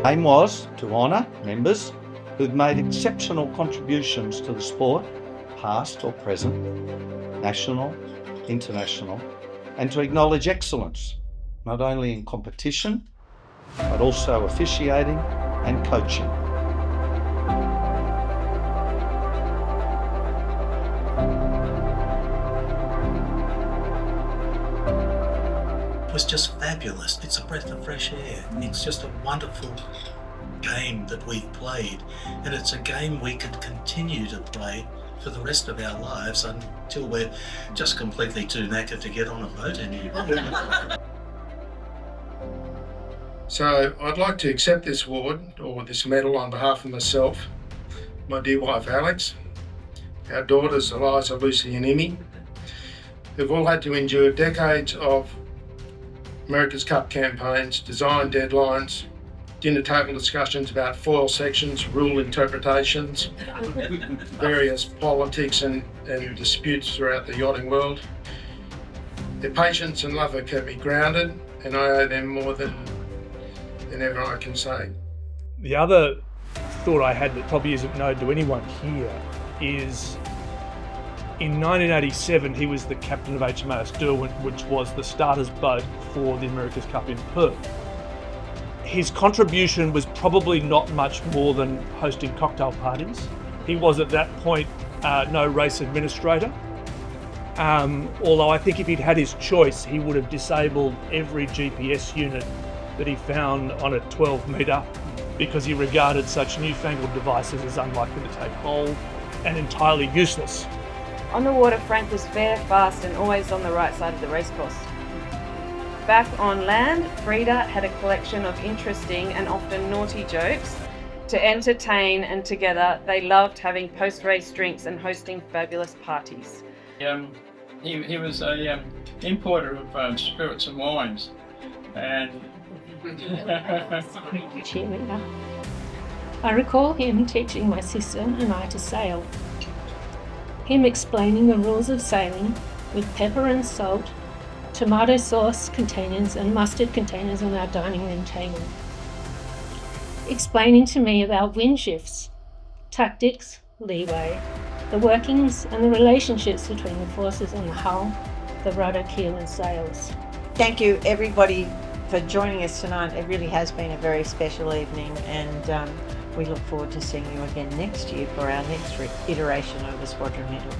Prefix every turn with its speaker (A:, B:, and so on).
A: Aim was to honour members who've made exceptional contributions to the sport, past or present, national, international, and to acknowledge excellence, not only in competition, but also officiating and coaching.
B: It was just fabulous. It's a breath of fresh air. It's just a wonderful game that we've played, and it's a game we could continue to play for the rest of our lives until we're just completely too knackered to get on a boat anymore.
C: So I'd like to accept this award, or this medal, on behalf of myself, my dear wife Alex, our daughters Eliza, Lucy and Emmy, who've all had to endure decades of America's Cup campaigns, design deadlines, dinner table discussions about foil sections, rule interpretations, various politics and disputes throughout the yachting world. Their patience and love have kept me grounded, and I owe them more than ever I can say.
D: The other thought I had that probably isn't known to anyone here is in 1987 he was the captain of HMAS Derwent, which was the starter's boat for the America's Cup in Perth. His contribution was probably not much more than hosting cocktail parties. He was at that point no race administrator, although I think if he'd had his choice he would have disabled every GPS unit that he found on a 12 metre because he regarded such newfangled devices as unlikely to take hold and entirely useless.
E: On the water, Frank was fair, fast and always on the right side of the racecourse. Back on land, Frida had a collection of interesting and often naughty jokes to entertain, and together they loved having post-race drinks and hosting fabulous parties.
F: He was a importer of spirits and wines, and
G: cheerleader. I recall him teaching my sister and I to sail. Him explaining the rules of sailing with pepper and salt, tomato sauce containers and mustard containers on our dining room table. Explaining to me about wind shifts, tactics, leeway, the workings and the relationships between the forces on the hull, the rudder, keel and sails.
H: Thank you everybody for joining us tonight. It really has been a very special evening, and we look forward to seeing you again next year for our next iteration of the Squadron Medal.